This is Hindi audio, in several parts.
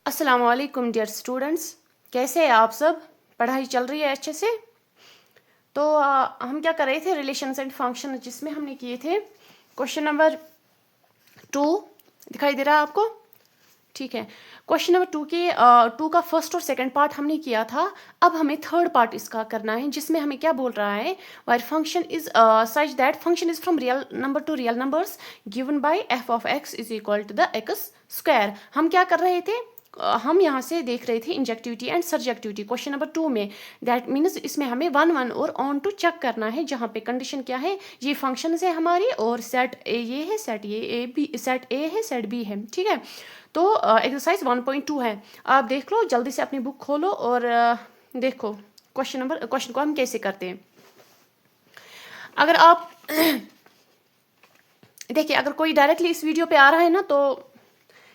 अस्सलाम वालेकुम डियर स्टूडेंट्स, कैसे हैं आप सब? पढ़ाई चल रही है अच्छे से? तो हम क्या कर रहे थे, रिलेशंस एंड फंक्शन, जिसमें हमने किए थे क्वेश्चन नंबर 2। दिखाई दे रहा है आपको? ठीक है। क्वेश्चन नंबर 2 के 2 का फर्स्ट और सेकंड पार्ट हमने किया था। अब हमें थर्ड पार्ट इसका करना है, जिसमें हमें क्या बोल रहा है, where function is such that function is from real number to real numbers given by f of x is equal to the x square. हम क्या कर रहे थे, हम यहाँ से देख रहे थे इंजेक्टिविटी एंड सरजेक्टिविटी क्वेश्चन नंबर 2 में। दैट मीन्स इसमें हमें 1 और ऑन टू चेक करना है, जहाँ पे कंडीशन क्या है, ये फंक्शन है हमारी और सेट ए ये है, सेट ये ए बी, सेट ए है, सेट बी है। ठीक है, तो एक्सरसाइज 1.2 है, आप देख लो जल्दी से अपनी बुक खोलो और देखो क्वेश्चन को हम कैसे करते हैं। अगर आप देखिए, अगर कोई डायरेक्टली इस वीडियो पे आ रहा है ना, तो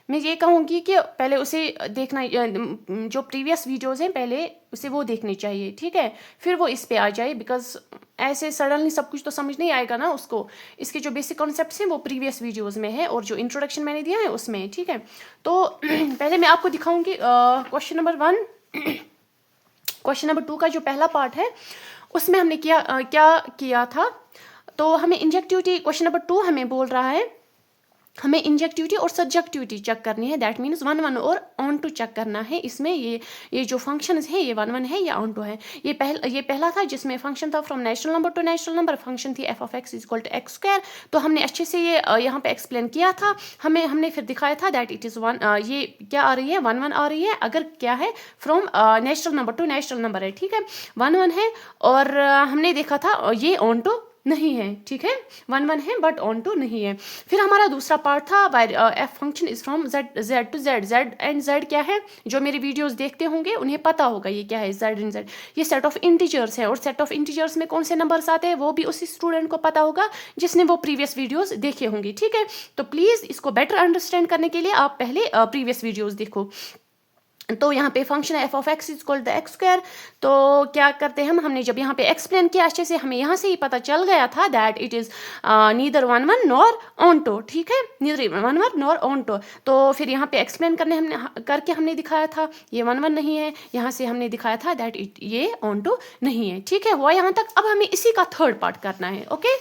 मैं ये कहूँगी कि पहले उसे देखना, जो प्रीवियस वीडियोज़ हैं पहले उसे वो देखनी चाहिए। ठीक है, फिर वो इस पे आ जाए, बिकॉज ऐसे सडनली सब कुछ तो समझ नहीं आएगा ना उसको। इसके जो बेसिक कॉन्सेप्ट्स हैं वो प्रीवियस वीडियोज़ में है और जो इंट्रोडक्शन मैंने दिया है उसमें। ठीक है, तो पहले मैं आपको दिखाऊंगी क्वेश्चन नंबर 1। क्वेश्चन नंबर 2 का जो पहला पार्ट है उसमें हमने क्या किया था। तो हमें इंजेक्टिविटी, क्वेश्चन नंबर 2 हमें बोल रहा है हमें इंजेक्टिविटी और सब्जेक्टिविटी चेक करनी है। दैट मीन्स 1 और ऑन टू चेक करना है। इसमें ये जो फंक्शंस है, ये 1 है या ऑन टू है। ये पहला था जिसमें फंक्शन था from natural number to natural number, function थी f of x is equal to x square. तो हमने अच्छे से ये यहाँ पे एक्सप्लेन किया था। हमने फिर दिखाया था दैट इट इज़ 1, ये क्या आ रही है, 1 आ रही है अगर क्या है from natural number to natural number है। ठीक है, 1 है और हमने देखा था ये ऑन टू नहीं है। ठीक है, 1 है बट ऑन टू नहीं है। फिर हमारा दूसरा पार्ट था f function is from Z to Z. Z and Z क्या है, जो मेरे वीडियोस देखते होंगे उन्हें पता होगा ये क्या है, जेड एंड जेड। ये सेट ऑफ इंटीजर्स है और सेट ऑफ इंटीजर्स में कौन से नंबर्स आते हैं वो भी उसी स्टूडेंट को पता होगा जिसने वो प्रीवियस वीडियोस देखे होंगे। ठीक है, तो प्लीज़ इसको बेटर अंडरस्टैंड करने के लिए आप पहले प्रीवियस वीडियोज़ देखो। तो यहाँ पे फंक्शन है f of x is equal to x square. तो क्या करते हैं हमने जब यहाँ पे एक्सप्लेन किया अच्छे से, हमें यहाँ से ही पता चल गया था that it is neither 1 nor onto. ठीक है, नीदर 1 नॉर ऑन टू। तो फिर यहाँ पे एक्सप्लेन करके हमने दिखाया था ये 1 नहीं है, यहाँ से हमने दिखाया था दैट ये ऑन टू नहीं है। ठीक है, हुआ यहाँ तक। अब हमें इसी का थर्ड पार्ट करना है। ओके,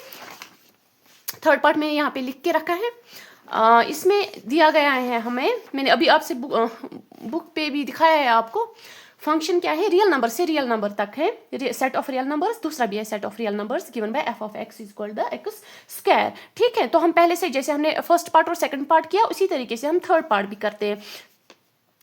थर्ड पार्ट में यहाँ पे लिख के रखा है। इसमें दिया गया है हमें, मैंने अभी आपसे बुक पे भी दिखाया है आपको। फंक्शन क्या है, रियल नंबर से रियल नंबर तक है, सेट ऑफ रियल नंबर्स। दूसरा भी है set of real numbers given by f of x is equal to x square. ठीक है, तो हम पहले से जैसे हमने फर्स्ट पार्ट और सेकंड पार्ट किया उसी तरीके से हम थर्ड पार्ट भी करते हैं।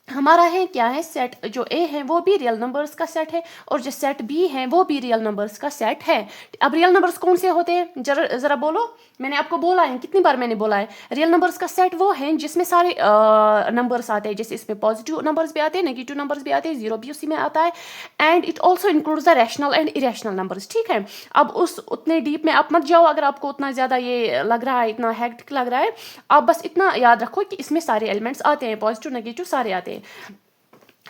हमारा है क्या है, सेट जो ए है वो भी रियल नंबर्स का सेट है और जो सेट बी है वो भी रियल नंबर्स का सेट है। अब रियल नंबर्स कौन से होते हैं, जरा बोलो। मैंने आपको बोला है, कितनी बार मैंने बोला है, रियल नंबर्स का सेट वो है जिसमें सारे नंबर्स आते हैं। जैसे इसमें पॉजिटिव नंबर्स भी आते हैं, नेगेटिव नंबर्स भी आते हैं, जीरो भी उसी में आता है। And it also includes the rational and irrational numbers. ठीक है, अब उतने डीप में आप मत जाओ, अगर आपको उतना ज़्यादा ये लग रहा है, इतना हेक्टिक लग रहा है। आप बस इतना याद रखो कि इसमें सारे एलिमेंट्स आते हैं, पॉजिटिव नेगेटिव सारे आते हैं।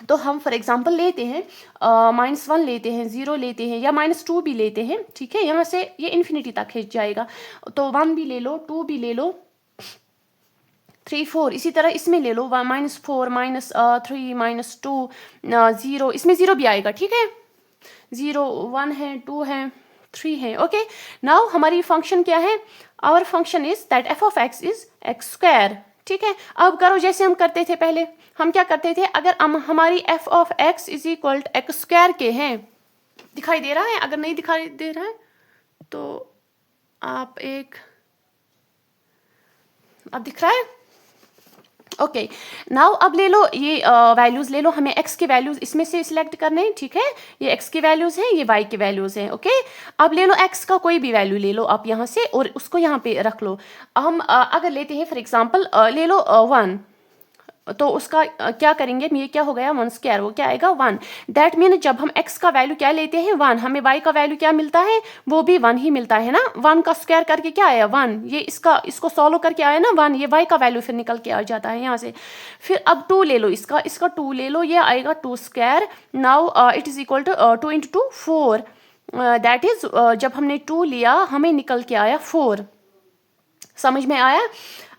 तो हम फॉर एग्जांपल लेते हैं -1 लेते हैं, 0 लेते हैं या -2 भी लेते हैं। ठीक है, यहाँ से ये इन्फिनिटी तक खिंच जाएगा। तो 1 भी ले लो, 2 भी ले लो, 3 4 इसी तरह इसमें ले लो, -4 -3 -2 0, इसमें 0 भी आएगा। ठीक है, 0 1 है, 2 है, 3 है। ओके, नाउ हमारी फंक्शन क्या है, our function is that f of x is x square. ठीक है, अब करो जैसे हम करते थे पहले। हम क्या करते थे, अगर हमारी f of x is equal to x square के हैं, दिखाई दे रहा है, अगर नहीं दिखाई दे रहा है तो आप अब दिख रहा है। ओके, नाउ अब ले लो ये वैल्यूज ले लो, हमें एक्स के वैल्यूज इसमें से सिलेक्ट करने हैं। ठीक है, ये एक्स के वैल्यूज हैं, ये वाई के वैल्यूज हैं। ओके, अब ले लो एक्स का कोई भी वैल्यू ले लो आप यहाँ से और उसको यहाँ पे रख लो। हम अगर लेते हैं फॉर एग्जांपल ले लो 1, तो उसका क्या करेंगे, ये क्या हो गया 1 स्क्वायर, वो क्या आएगा 1। दैट मीन जब हम x का वैल्यू क्या लेते हैं 1, हमें y का वैल्यू क्या मिलता है, वो भी 1 ही मिलता है ना। 1 का स्क्वायर करके क्या आया 1, ये इसको सॉल्व करके आया ना 1, ये y का वैल्यू फिर निकल के आ जाता है यहाँ से। फिर अब 2 ले लो, इसका 2 ले लो, ये आएगा 2 square. Now it is equal to 2 × 2 4। That is जब हमने 2 लिया हमें निकल के आया 4। समझ में आया।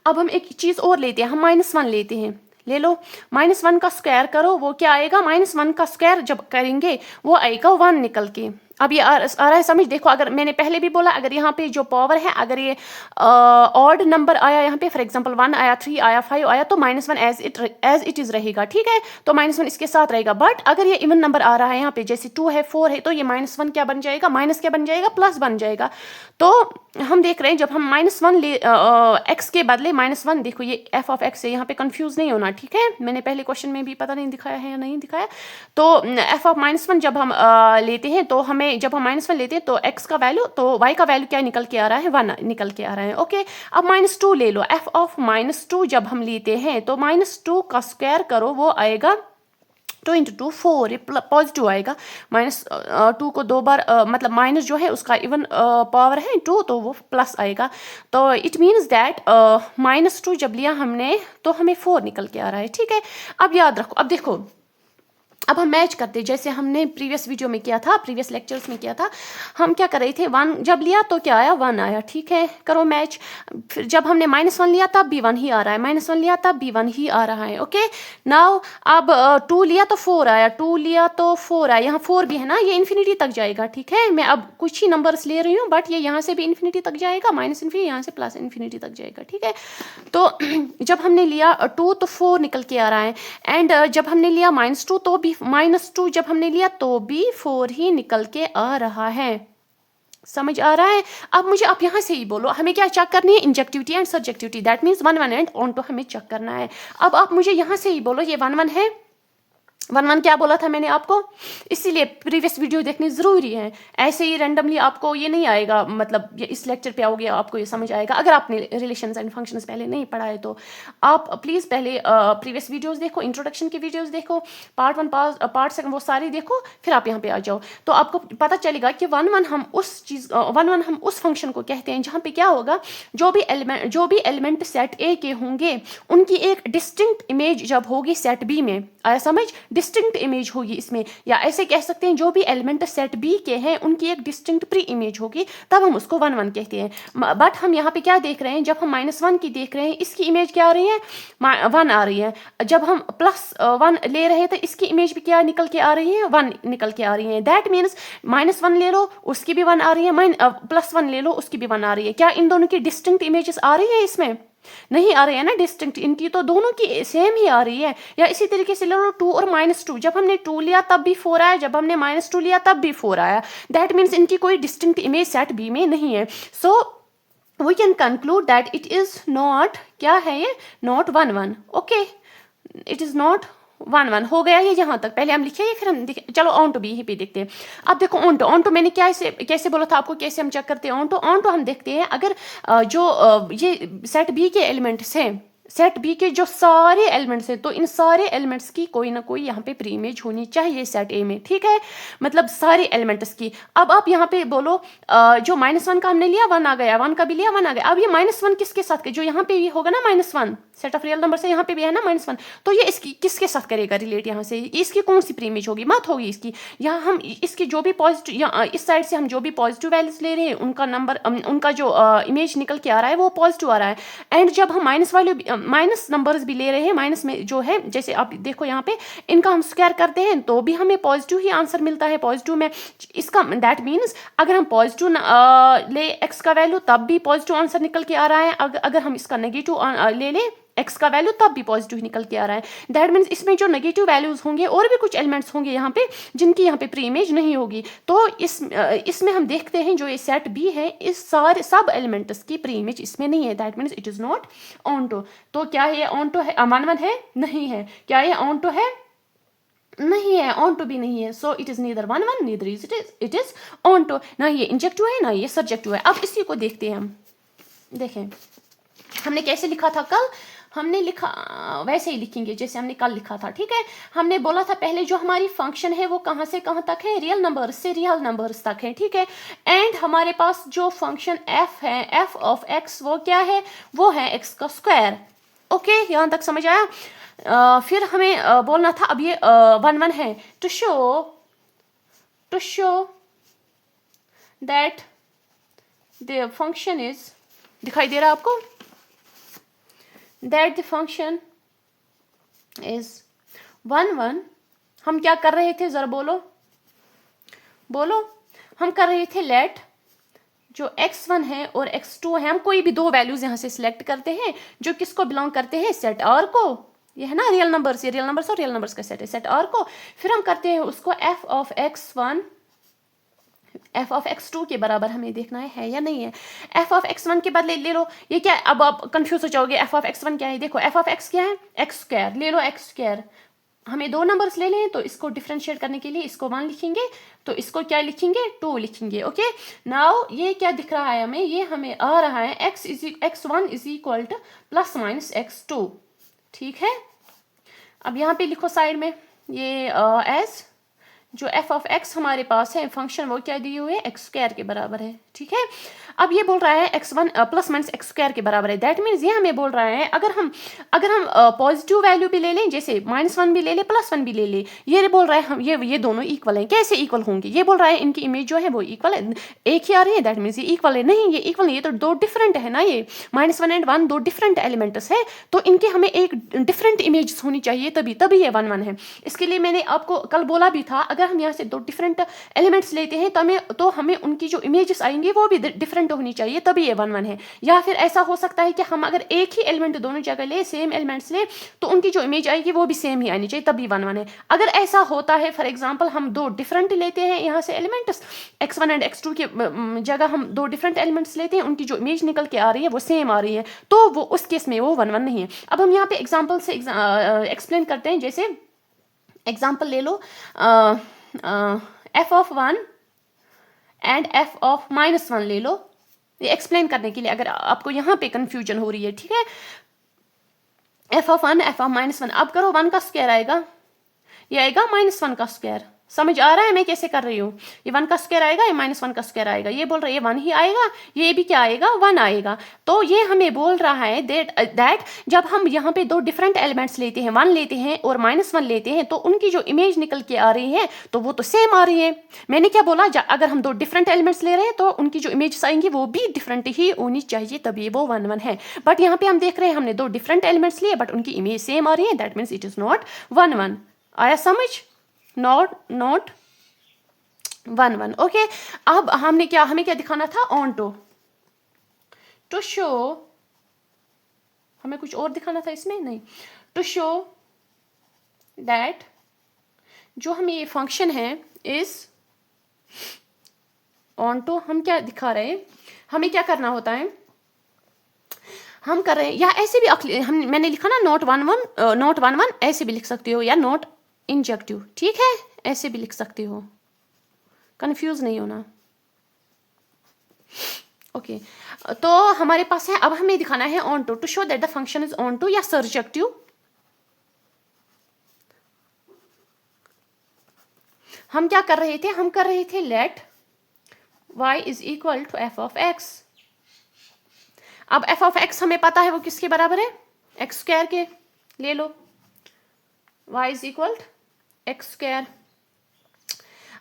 अब हम एक चीज़ और लेते हैं, हम -1 लेते हैं, ले लो, -1 का स्क्वायर करो, वो क्या आएगा, -1 का स्क्वायर जब करेंगे वो आएगा 1 निकल के। अब ये आ रहा है समझ। देखो अगर मैंने पहले भी बोला, अगर यहाँ पे जो पावर है, अगर ये ऑड नंबर आया यहाँ पे, फॉर एग्जांपल 1 आया, 3 आया, 5 आया, तो -1 एज इट इज रहेगा, ठीक है, तो -1 इसके साथ रहेगा। बट अगर ये इवन नंबर आ रहा है यहाँ पे, जैसे 2 है, 4 है, तो ये -1 क्या बन जाएगा, माइनस क्या बन जाएगा, प्लस बन जाएगा। तो हम देख रहे हैं जब हम -1 ले x के बदले -1, देखो ये f ऑफ x है, यहाँ पे कंफ्यूज नहीं होना, ठीक है, मैंने पहले क्वेश्चन में भी पता नहीं दिखाया है या नहीं दिखाया। तो f ऑफ -1 जब हम लेते हैं, तो हमें जब हम -1 लेते हैं तो x का वैल्यू, तो y का वैल्यू क्या निकल के आ रहा है, 1 निकल के आ रहा है। ओके, अब -2 ले लो, f ऑफ -2 जब हम लेते हैं तो -2 का स्क्वायर करो, वो आएगा 2 × 2 4, ये पॉजिटिव आएगा। -2 को 2 बार मतलब माइनस जो है उसका इवन पावर है 2, तो वो प्लस आएगा। तो इट मीन्स दैट -2 जब लिया हमने तो हमें 4 निकल के आ रहा है, ठीक है। अब याद रखो, अब देखो, अब हम मैच करते, जैसे हमने प्रीवियस वीडियो में किया था, प्रीवियस लेक्चर्स में किया था, हम क्या कर रहे थे, 1 जब लिया तो क्या आया, 1 आया, ठीक है, करो मैच। फिर जब हमने -1 लिया तब भी 1 ही आ रहा है, -1 लिया तब भी 1 ही आ रहा है। ओके, नाउ अब 2 लिया तो 4 आया, 2 लिया तो 4 आया, यहाँ 4 भी है ना, ये इन्फिनिटी तक जाएगा, ठीक है। मैं अब कुछ ही नंबर्स ले रही हूँ, बट ये यहाँ से भी इन्फिनिटी तक जाएगा, -इन्फिनिटी, यहाँ से +इन्फिनिटी तक जाएगा, ठीक है। तो जब हमने लिया 2 तो 4 निकल के आ रहा है, एंड जब हमने लिया -2 तो भी -2 जब हमने लिया तो भी 4 ही निकल के आ रहा है। समझ आ रहा है। अब मुझे आप यहाँ से ही बोलो, हमें क्या चेक करनी है, injectivity and surjectivity, that means 1 1 and onto हमें चेक करना है। अब आप मुझे यहाँ से ही बोलो, ये 1 1 है, 1 1 क्या बोला था मैंने आपको, इसीलिए प्रीवियस वीडियो देखनी ज़रूरी है। ऐसे ही रैंडमली आपको ये नहीं आएगा, मतलब ये इस लेक्चर पे आओगे आपको ये समझ आएगा। अगर आपने रिलेशंस एंड फंक्शंस पहले नहीं पढ़ा है तो आप प्लीज़ पहले प्रीवियस वीडियोस देखो, इंट्रोडक्शन की वीडियोस देखो, पार्ट 1 पार्ट 2 वो सारी देखो, फिर आप यहाँ पे आ जाओ, तो आपको पता चलेगा कि 1 1 हम उस फंक्शन को कहते हैं जहाँ पे क्या होगा, जो भी एलिमेंट सेट ए के होंगे उनकी एक डिस्टिंक्ट इमेज जब होगी सेट बी में, आया समझ, डिस्टिंक्ट इमेज होगी इसमें, या ऐसे कह सकते हैं जो भी एलिमेंट सेट बी के हैं उनकी एक डिस्टिंक्ट प्री इमेज होगी, तब हम उसको 1 1 कहते हैं। बट हम यहाँ पे क्या देख रहे हैं, जब हम -1 की देख रहे हैं, इसकी इमेज क्या आ रही है, 1 आ रही है। जब हम +1 ले रहे हैं तो इसकी इमेज भी क्या निकल के आ रही है, 1 निकल के आ रही है। दैट मीन्स -1 ले लो उसकी भी 1 आ रही है, +1 ले लो उसकी भी 1 आ रही है। क्या इन दोनों की डिस्टिंक्ट इमेजेस आ रही है, इसमें नहीं आ रही है ना डिस्टिंक्ट, इनकी तो दोनों की सेम ही आ रही है। या इसी तरीके से ले लो 2 और -2, जब हमने 2 लिया तब भी 4 आया, जब हमने -2 लिया तब भी 4 आया। दैट मीन्स इनकी कोई डिस्टिंक्ट इमेज सेट बी में नहीं है। So we can conclude that it is not, क्या है ये, not 1 1। Okay, it is not 1 1 हो गया ये यहाँ तक। पहले हम लिखे, फिर हम चलो ऑन टू भी यहीं पे देखते हैं। अब देखो ऑन टू मैंने कैसे बोला था आपको, कैसे हम चेक करते हैं ऑन टू हम देखते हैं, अगर ये सेट बी के एलिमेंट्स हैं, सेट बी के जो सारे एलिमेंट्स हैं, तो इन सारे एलिमेंट्स की कोई ना कोई यहाँ पे प्री इमेज होनी चाहिए सेट ए में, ठीक है, मतलब सारे एलिमेंट्स की। अब आप यहाँ पे बोलो जो -1 का हमने लिया 1 आ गया, 1 का भी लिया 1 आ गया। अब ये -1 किसके साथ के, जो यहाँ पे भी होगा ना -1 सेट ऑफ रियल नंबर से, यहाँ पे भी है ना -1, तो ये इसकी किसके साथ करेगा रिलेट, यहाँ से इसकी कौन सी प्री इमेज होगी, मत होगी इसकी। यहाँ हम इसकी जो भी पॉजिटिव, इस साइड से हम जो भी पॉजिटिव वैल्यूज ले रहे हैं उनका नंबर, उनका जो इमेज निकल के आ रहा है वो पॉजिटिव आ रहा है। एंड जब हम माइनस नंबर्स भी ले रहे हैं, माइनस में जो है, जैसे आप देखो यहाँ पे इनका हम स्क्वायर करते हैं तो भी हमें पॉजिटिव ही आंसर मिलता है, पॉजिटिव में इसका, दैट मीन्स अगर हम पॉजिटिव ले एक्स का वैल्यू तब भी पॉजिटिव आंसर निकल के आ रहा है, अगर हम इसका नेगेटिव ले लें एक्स का वैल्यू तब भी पॉजिटिव निकल के आ रहा है। दैट मीन्स इसमें जो नेगेटिव वैल्यूज होंगे और भी कुछ एलिमेंट्स होंगे यहाँ पे जिनकी यहाँ पे प्री इमेज नहीं होगी। तो इसमें हम देखते हैं जो ये सेट बी है, इस सारे सब एलिमेंट्स की प्री इमेज इसमें नहीं है। That means it is not onto. तो क्या ये ऑन टू है, 1 1 है, नहीं है। क्या ये ऑन टू है, नहीं है, ऑन टू भी नहीं है। So it is neither 1 1 neither it is onto. ना ये इंजेक्टिव है ना ये सब्जेक्टिव है। अब इसी को देखते हैं हम, देखें हमने कैसे लिखा था कल, हमने लिखा वैसे ही लिखेंगे जैसे हमने कल लिखा था, ठीक है। हमने बोला था पहले जो हमारी फंक्शन है वो कहाँ से कहाँ तक है, रियल नंबर्स से रियल नंबर्स तक है, ठीक है। एंड हमारे पास जो फंक्शन f है, f ऑफ x, वो क्या है, वो है x का स्क्वायर। ओके, यहाँ तक समझ आया। फिर हमें बोलना था, अब ये 1 1 है, to show that the function is, दिखाई दे रहा है आपको, that the function इज 1 1। हम क्या कर रहे थे, जरा बोलो बोलो। हम कर रहे थे लेट जो x1 है और x2 है, हम कोई भी दो वैल्यूज यहाँ से सिलेक्ट करते हैं जो किसको बिलोंग करते हैं, सेट R को। ये है ना रियल नंबर्स, ये रियल नंबर्स और रियल नंबर्स का सेट है, सेट R को। फिर हम करते हैं उसको f of x1 f of x2 के बराबर हमें देखना है या नहीं है। f ऑफ x1 के बदले ले लो, ये क्या है, अब आप कंफ्यूज हो जाओगे, f ऑफ x1 क्या है। देखो f ऑफ x क्या है, x स्क्वायर, ले लो x स्क्वायर। हमें दो नंबर्स ले लें तो इसको डिफरेंशिएट करने के लिए इसको 1 लिखेंगे, तो इसको क्या लिखेंगे, 2 लिखेंगे। ओके, नाउ ये क्या दिख रहा है हमें, ये हमें आ रहा है x1 is equal two plus minus x2। ठीक है, अब यहाँ पे लिखो साइड में ये एज जो f ऑफ x हमारे पास है फंक्शन, वो क्या दिए हुए x स्क्वायर के बराबर है। ठीक है, अब ये बोल रहा है x1 plus minus x square के बराबर है। दैट मीन्स ये हमें बोल रहा है अगर हम पॉजिटिव वैल्यू भी ले लें, जैसे -1 भी ले लें, +1 भी ले लें, ये बोल रहा है हम ये दोनों इक्वल हैं। कैसे इक्वल होंगे, ये बोल रहा है इनकी इमेज जो है वो इक्वल है, एक ही आ रही है। दैट मीन्स ये इक्वल है, नहीं ये इक्वल नहीं, ये तो दो डिफरेंट है ना, ये -1 एंड 1 दो डिफरेंट एलिमेंट्स है, तो इनके हमें एक डिफरेंट इमेज होनी चाहिए, तभी ये 1 1 है। इसके लिए मैंने आपको कल बोला भी था, अगर हम यहाँ से दो डिफरेंट एलिमेंट्स लेते हैं तो हमें उनकी जो इमेजेस आएंगी वो भी डिफरेंट होनी चाहिए, तभी ये 1 1 है। या फिर ऐसा हो सकता है कि हम अगर एक ही एलिमेंट दोनों जगह ले, सेम एलिमेंट्स ले, तो उनकी जो इमेज आएगी वो भी सेम ही आनी चाहिए, तभी 1 1 है। अगर ऐसा होता है, फॉर एग्जांपल हम दो डिफरेंट लेते हैं यहाँ से एलिमेंट्स, x1 एंड x2 के जगह हम दो डिफरेंट एलिमेंट्स लेते हैं, उनकी जो इमेज निकल के आ रही है वो सेम आ रही है, तो वो उस केस में वो 1 1 नहीं है। अब हम यहाँ पे एग्जाम्पल से एक्सप्लेन करते हैं। जैसे एग्जाम्पल ले लो, f of 1 and f of -1 ले लो, ये एक्सप्लेन करने के लिए, अगर आपको यहाँ पे कंफ्यूजन हो रही है। ठीक है, f ऑफ 1 f ऑफ -1, अब करो 1 का स्क्वायर आएगा, ये आएगा -1 का स्क्वायर। समझ आ रहा है मैं कैसे कर रही हूँ, ये 1 का स्क्वायर आएगा, ये -1 का स्क्वायर आएगा, ये बोल रहा है ये 1 ही आएगा, ये भी क्या आएगा, 1 आएगा। तो ये हमें बोल रहा है दैट जब हम यहाँ पे दो डिफरेंट एलिमेंट्स लेते हैं, 1 लेते हैं और -1 लेते हैं, तो उनकी जो इमेज निकल के आ रही है तो वो तो सेम आ रही है। मैंने क्या बोला, अगर हम दो डिफरेंट एलिमेंट्स ले रहे हैं तो उनकी जो इमेज आएंगी वो भी डिफरेंट ही होनी चाहिए, तभी वो 1 1 है। बट यहाँ पे हम देख रहे हैं हमने दो डिफरेंट एलिमेंट्स लिए बट उनकी इमेज सेम आ रही है, that means it is not 1 1। आया समझ, नॉट 1 1। ओके, अब हमें क्या दिखाना था, ऑन टू शो, हमें कुछ और दिखाना था इसमें, नहीं, टू शो दैट जो हमें ये फंक्शन है इज ऑन टू। हम क्या दिखा रहे हैं, हमें क्या करना होता है, हम कर रहे हैं, या ऐसे भी मैंने लिखा ना नॉट 1 1, ऐसे भी लिख सकते हो, या नॉट इंजेक्टिव। ठीक है, ऐसे भी लिख सकते हो, कंफ्यूज नहीं होना। ओके, तो हमारे पास है, अब हमें दिखाना है onto show that the function is onto या सर्जेक्टिव। हम क्या कर रहे थे, हम कर रहे थे let y is equal to f of x। अब f ऑफ x हमें पता है वो किसके बराबर है, x स्क्वायर के, ले लो y is equal to x square.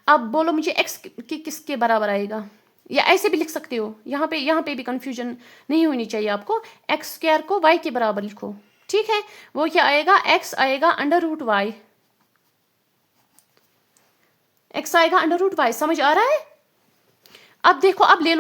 अब बोलो मुझे x की किसके बराबर आएगा, या ऐसे भी लिख सकते हो, यहाँ पे भी कंफ्यूजन नहीं होनी चाहिए आपको। x स्क्वायर को y के बराबर लिखो। ठीक है, वो क्या आएगा, x आएगा √y, x आएगा √y। समझ आ रहा है। अब देखो, अब ले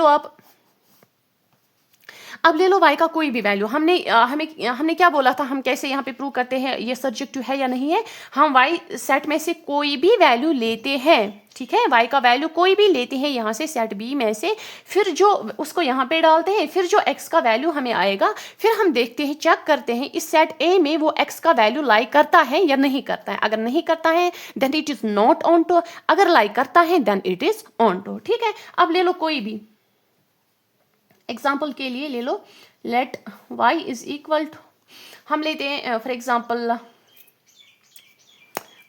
लो y का कोई भी वैल्यू। हमने क्या बोला था, हम कैसे यहाँ पे प्रूव करते हैं ये सर्जेक्टिव है या नहीं है। हम y सेट में से कोई भी वैल्यू लेते हैं, ठीक है, y का वैल्यू कोई भी लेते हैं यहाँ से सेट b में से, फिर जो उसको यहाँ पे डालते हैं, फिर जो x का वैल्यू हमें आएगा, फिर हम देखते हैं, चेक करते हैं इस सेट a में वो x का वैल्यू लाई करता है या नहीं करता है। अगर नहीं करता है then it is not onto, अगर लाई करता है then it is onto. ठीक है, अब ले लो कोई भी एग्जाम्पल के लिए, ले लो let y is equal to, हम लेते हैं फॉर एग्जाम्पल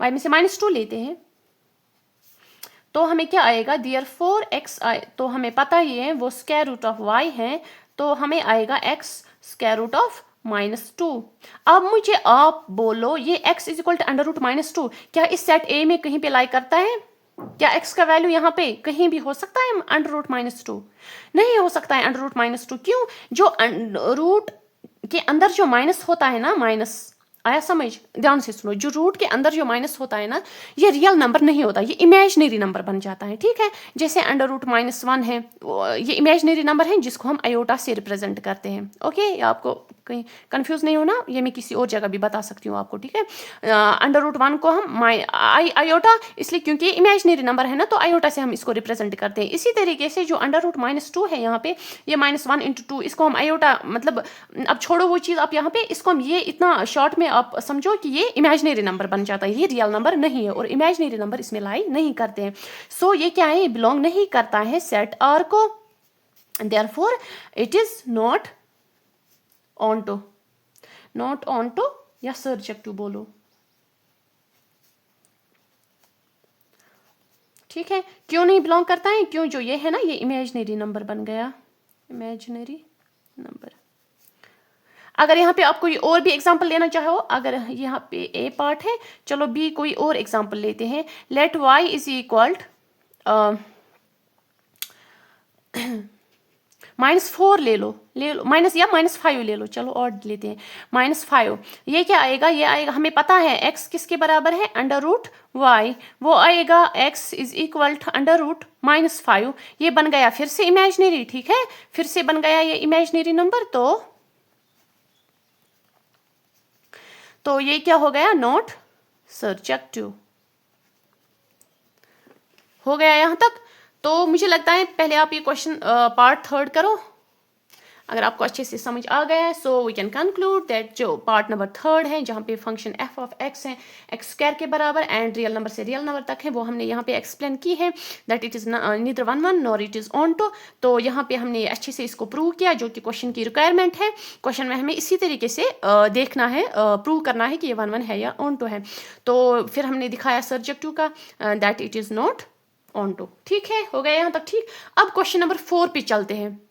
y में से -2 लेते हैं, तो हमें क्या आएगा, देयरफॉर x तो हमें पता ही है वो स्क्वायर रूट ऑफ y है, तो हमें आएगा x स्क्वायर रूट ऑफ -2। अब मुझे आप बोलो ये x इज इक्वल टू √-2 क्या इस सेट a में कहीं पे लाई करता है, क्या x का वैल्यू यहाँ पे कहीं भी हो सकता है √-2? नहीं हो सकता है √-2। क्यों, जो रूट के अंदर जो माइनस होता है ना, माइनस आया समझ? ध्यान से सुनो, जो रूट के अंदर जो माइनस होता है ना, ये रियल नंबर नहीं होता, ये इमेजिनरी नंबर बन जाता है, ठीक है। जैसे अंडर रूट -1 है, ये इमेजिनरी नंबर है जिसको हम आयोटा से रिप्रेजेंट करते हैं। ओके, आपको कहीं कंफ्यूज नहीं होना, ये मैं किसी और जगह भी बता सकती हूँ आपको, ठीक है। अंडर रूट 1 को हम आयोटा, इसलिए क्योंकि ये इमेजिनरी नंबर है ना, तो आयोटा से हम इसको रिप्रेजेंट करते हैं। इसी तरीके से जो अंडर रूट -2 है यहाँ पे, ये -1 × 2, इसको हम आयोटा, मतलब अब छोड़ो वो चीज़, आप यहाँ पे इसको हम ये इतना शॉर्ट में आप समझो कि ये इमेजिनरी नंबर बन जाता है, ये रियल नंबर नहीं है, और इमेजिनरी नंबर इसमें लाई नहीं करते हैं। सो ये क्या है, बिलोंग नहीं करता है सेट आर को, therefore it is not onto, not onto या सर्जेक्टिव बोलो, ठीक है। क्यों नहीं बिलोंग करता है, क्यों, जो ये है ना, ये इमेजिनरी नंबर बन गया, इमेजिनरी नंबर। अगर यहाँ पे आप कोई और भी एग्जांपल लेना चाहो, अगर यहाँ पे ए पार्ट है, चलो बी कोई और एग्जांपल लेते हैं। लेट y इज इक्वल -4 ले लो माइनस या -5 ले लो, चलो और लेते हैं -5। ये क्या आएगा, ये आएगा, हमें पता है x किसके बराबर है, अंडर रूट y, वो आएगा x is equal to under root -5। ये बन गया फिर से इमेजिनरी, ठीक है, फिर से बन गया ये इमेजिनरी नंबर। तो ये क्या हो गया, नॉट सर्जेक्टिव हो गया यहाँ तक। तो मुझे लगता है पहले आप ये क्वेश्चन पार्ट 3 करो, अगर आपको अच्छे से समझ आ गया है। So we can conclude that जो पार्ट नंबर 3 है, जहाँ पे फंक्शन f ऑफ x है x² के बराबर एंड रियल नंबर से रियल नंबर तक है, वो हमने यहाँ पे एक्सप्लेन की है that it is neither 1 1 nor it is onto. तो यहाँ पे हमने अच्छे से इसको प्रूव किया, जो कि क्वेश्चन की रिक्वायरमेंट है। क्वेश्चन में हमें इसी तरीके से देखना है, प्रूव करना है कि ये 1 1 है या ऑनटो है। तो फिर हमने दिखाया सर्जेक्टिव का, that it is not onto, ठीक है, हो गया यहाँ तक, ठीक। अब क्वेश्चन नंबर 4 पे चलते हैं।